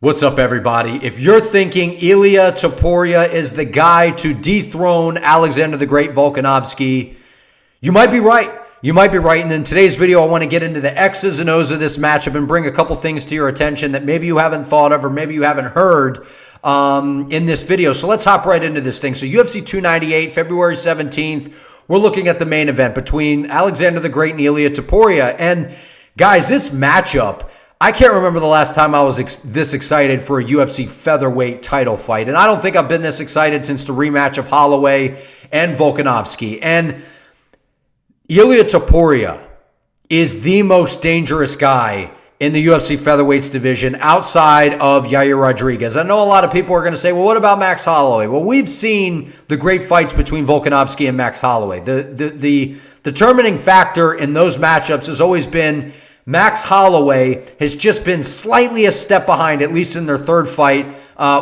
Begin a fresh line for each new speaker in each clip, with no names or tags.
What's up, everybody? If you're thinking Ilia Topuria is the guy to dethrone Alexander the Great Volkanovski, you might be right. You might be right. And in today's video, I want to get into the X's and O's of this matchup and bring a couple things to your attention that maybe you haven't thought of or maybe you haven't heard in this video. So let's hop right into this thing. So UFC 298, February 17th, we're looking at the main event between Alexander the Great and Ilia Topuria. And guys, this matchup, I can't remember the last time I was this excited for a UFC featherweight title fight. And I don't think I've been this excited since the rematch of Holloway and Volkanovski. And Ilia Topuria is the most dangerous guy in the UFC featherweights division outside of Yair Rodriguez. I know a lot of people are going to say, well, what about Max Holloway? Well, we've seen the great fights between Volkanovski and Max Holloway. The determining factor in those matchups has always been Max Holloway has just been slightly a step behind, at least in their third fight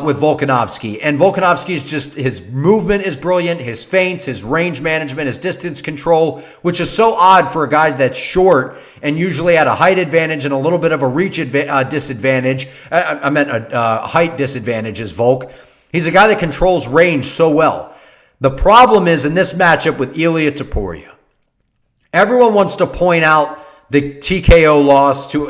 with Volkanovski. And Volkanovski is just, his movement is brilliant, his feints, his range management, his distance control, which is so odd for a guy that's short and usually at a height advantage and a little bit of a reach disadvantage. I meant a height disadvantage is Volk. He's a guy that controls range so well. The problem is in this matchup with Ilia Topuria, everyone wants to point out the TKO loss to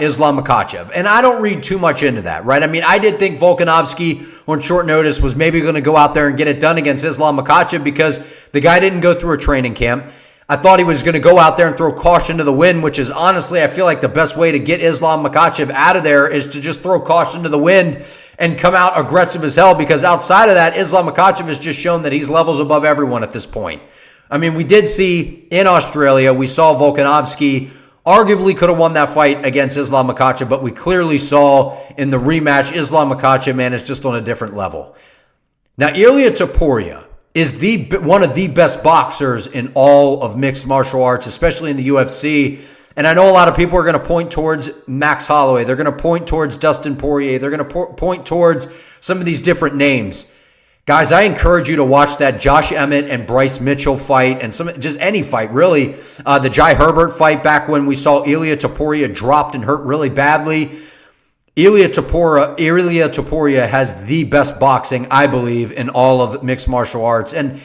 Islam Makhachev. And I don't read too much into that, right? I mean, I did think Volkanovski on short notice was maybe going to go out there and get it done against Islam Makhachev because the guy didn't go through a training camp. I thought he was going to go out there and throw caution to the wind, which is honestly, I feel like the best way to get Islam Makhachev out of there is to just throw caution to the wind and come out aggressive as hell, because outside of that, Islam Makhachev has just shown that he's levels above everyone at this point. I mean, we did see in Australia, we saw Volkanovski arguably could have won that fight against Islam Makhachev, but we clearly saw in the rematch, Islam Makhachev, man, is just on a different level. Now, Ilia Topuria is one of the best boxers in all of mixed martial arts, especially in the UFC. And I know a lot of people are going to point towards Max Holloway. They're going to point towards Dustin Poirier. They're going to point towards some of these different names. Guys, I encourage you to watch that Josh Emmett and Bryce Mitchell fight, and just any fight, really. The Jai Herbert fight back when we saw Ilia Topuria dropped and hurt really badly. Ilia Topuria has the best boxing, I believe, in all of mixed martial arts. And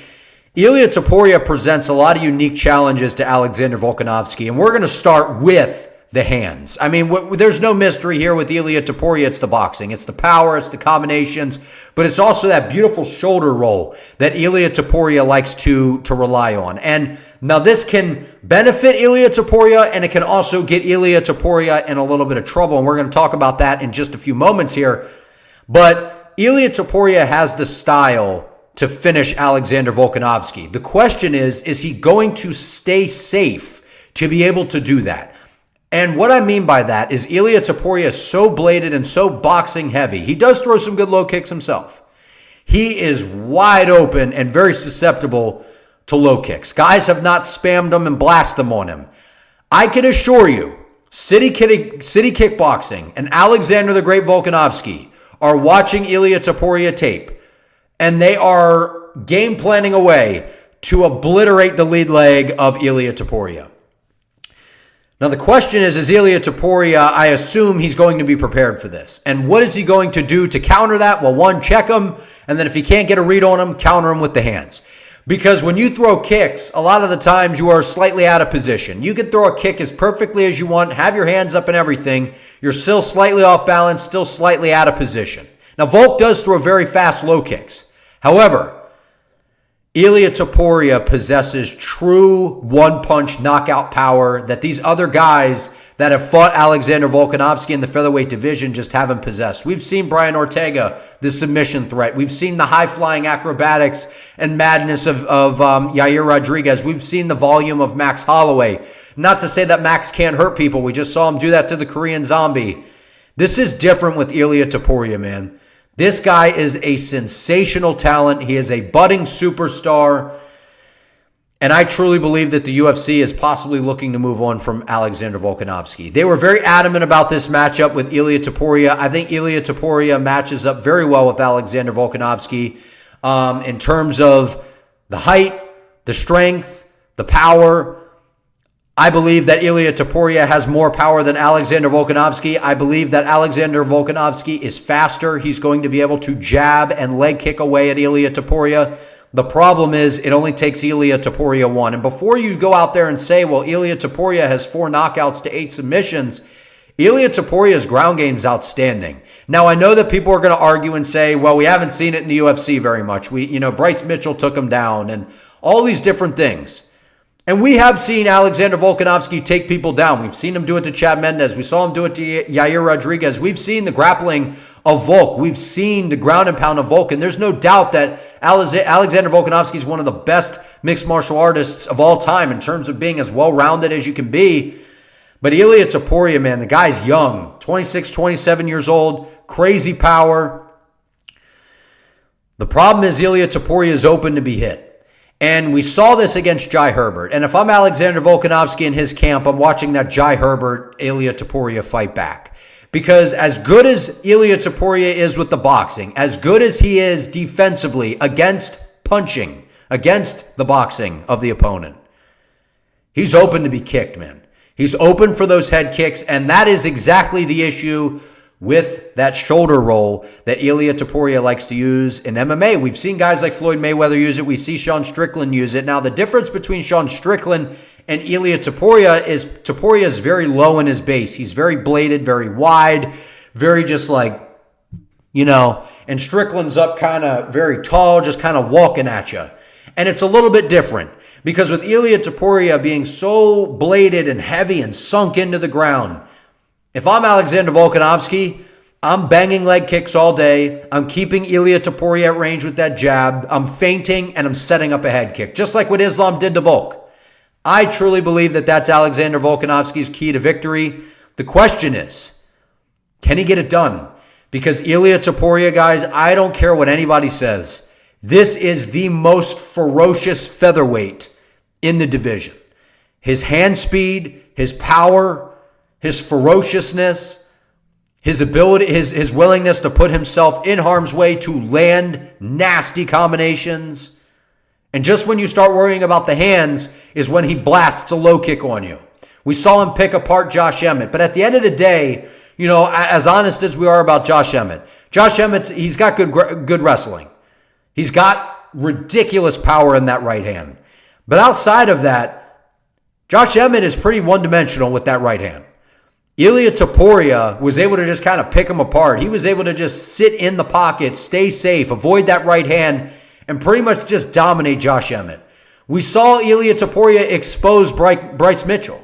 Ilia Topuria presents a lot of unique challenges to Alexander Volkanovski, and we're going to start with the hands. I mean, there's no mystery here with Ilia Topuria. It's the boxing. It's the power. It's the combinations. But it's also that beautiful shoulder roll that Ilia Topuria likes to rely on. And now this can benefit Ilia Topuria, and it can also get Ilia Topuria in a little bit of trouble. And we're going to talk about that in just a few moments here. But Ilia Topuria has the style to finish Alexander Volkanovski. The question is he going to stay safe to be able to do that? And what I mean by that is Ilia Topuria is so bladed and so boxing heavy. He does throw some good low kicks himself. He is wide open and very susceptible to low kicks. Guys have not spammed them and blasted them on him. I can assure you, City Kickboxing and Alexander the Great Volkanovski are watching Ilia Topuria tape, and they are game planning a way to obliterate the lead leg of Ilia Topuria. Now, the question is Ilia Topuria, I assume he's going to be prepared for this. And what is he going to do to counter that? Well, one, check him. And then if he can't get a read on him, counter him with the hands. Because when you throw kicks, a lot of the times you are slightly out of position. You can throw a kick as perfectly as you want, have your hands up and everything. You're still slightly off balance, still slightly out of position. Now, Volk does throw very fast low kicks. However, Ilia Topuria possesses true one-punch knockout power that these other guys that have fought Alexander Volkanovski in the featherweight division just haven't possessed. We've seen Brian Ortega, the submission threat. We've seen the high-flying acrobatics and madness of Yair Rodriguez. We've seen the volume of Max Holloway. Not to say that Max can't hurt people. We just saw him do that to the Korean Zombie. This is different with Ilia Topuria, man. This guy is a sensational talent. He is a budding superstar. And I truly believe that the UFC is possibly looking to move on from Alexander Volkanovski. They were very adamant about this matchup with Ilia Topuria. I think Ilia Topuria matches up very well with Alexander Volkanovski in terms of the height, the strength, the power. I believe that Ilia Topuria has more power than Alexander Volkanovski. I believe that Alexander Volkanovski is faster. He's going to be able to jab and leg kick away at Ilia Topuria. The problem is it only takes Ilia Topuria one. And before you go out there and say, well, Ilia Topuria has 4 knockouts to 8 submissions, Ilia Topuria's ground game is outstanding. Now, I know that people are going to argue and say, well, we haven't seen it in the UFC very much. Bryce Mitchell took him down and all these different things. And we have seen Alexander Volkanovski take people down. We've seen him do it to Chad Mendes. We saw him do it to Yair Rodriguez. We've seen the grappling of Volk. We've seen the ground and pound of Volk. And there's no doubt that Alexander Volkanovski is one of the best mixed martial artists of all time in terms of being as well-rounded as you can be. But Ilia Topuria, man, the guy's young, 26, 27 years old, crazy power. The problem is Ilia Topuria is open to be hit. And we saw this against Jai Herbert. And if I'm Alexander Volkanovski in his camp, I'm watching that Jai Herbert-Ilia Topuria fight back. Because as good as Ilia Topuria is with the boxing, as good as he is defensively against punching, against the boxing of the opponent, he's open to be kicked, man. He's open for those head kicks, and that is exactly the issue with that shoulder roll that Ilia Topuria likes to use in MMA. We've seen guys like Floyd Mayweather use it. We see Sean Strickland use it. Now, the difference between Sean Strickland and Ilia Topuria is very low in his base. He's very bladed, very wide, very just like, and Strickland's up kind of very tall, just kind of walking at you. And it's a little bit different because with Ilia Topuria being so bladed and heavy and sunk into the ground, if I'm Alexander Volkanovski, I'm banging leg kicks all day. I'm keeping Ilia Topuria at range with that jab. I'm feinting and I'm setting up a head kick, just like what Islam did to Volk. I truly believe that that's Alexander Volkanovski's key to victory. The question is, can he get it done? Because Ilia Topuria, guys, I don't care what anybody says. This is the most ferocious featherweight in the division. His hand speed, his power, his ferociousness, his ability, his willingness to put himself in harm's way to land nasty combinations. And just when you start worrying about the hands is when he blasts a low kick on you. We saw him pick apart Josh Emmett. But at the end of the day, as honest as we are about Josh Emmett, he's got good wrestling. He's got ridiculous power in that right hand. But outside of that, Josh Emmett is pretty one-dimensional with that right hand. Ilia Topuria was able to just kind of pick him apart. He was able to just sit in the pocket, stay safe, avoid that right hand, and pretty much just dominate Josh Emmett. We saw Ilia Topuria expose Bryce Mitchell.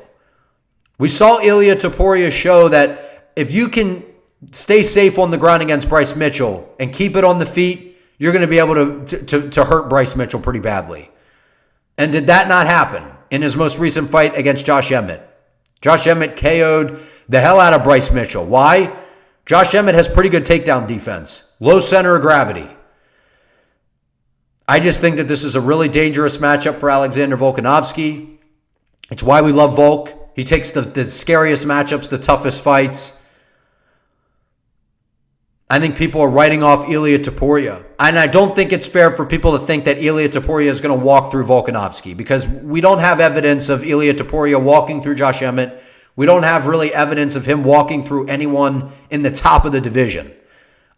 We saw Ilia Topuria show that if you can stay safe on the ground against Bryce Mitchell and keep it on the feet, you're going to be able to hurt Bryce Mitchell pretty badly. And did that not happen in his most recent fight against Josh Emmett? Josh Emmett KO'd the hell out of Bryce Mitchell. Why? Josh Emmett has pretty good takedown defense. Low center of gravity. I just think that this is a really dangerous matchup for Alexander Volkanovski. It's why we love Volk. He takes the scariest matchups, the toughest fights. I think people are writing off Ilia Topuria. And I don't think it's fair for people to think that Ilia Topuria is going to walk through Volkanovski because we don't have evidence of Ilia Topuria walking through Josh Emmett. We don't have really evidence of him walking through anyone in the top of the division.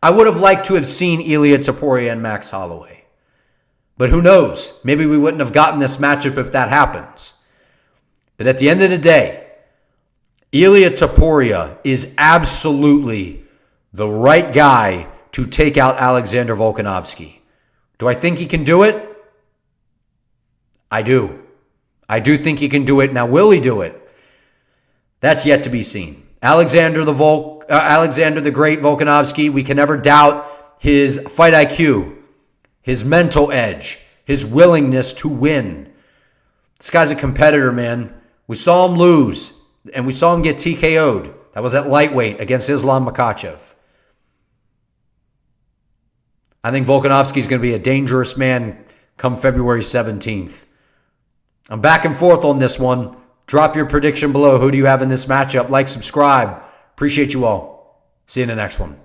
I would have liked to have seen Ilia Topuria and Max Holloway. But who knows? Maybe we wouldn't have gotten this matchup if that happens. But at the end of the day, Ilia Topuria is absolutely the right guy to take out Alexander Volkanovski. Do I think he can do it? I do. I do think he can do it. Now, will he do it? That's yet to be seen. Alexander the Great Volkanovski, we can never doubt his fight IQ, his mental edge, his willingness to win. This guy's a competitor, man. We saw him lose, and we saw him get TKO'd. That was at lightweight against Islam Makhachev. I think Volkanovski is going to be a dangerous man come February 17th. I'm back and forth on this one. Drop your prediction below. Who do you have in this matchup? Like, subscribe. Appreciate you all. See you in the next one.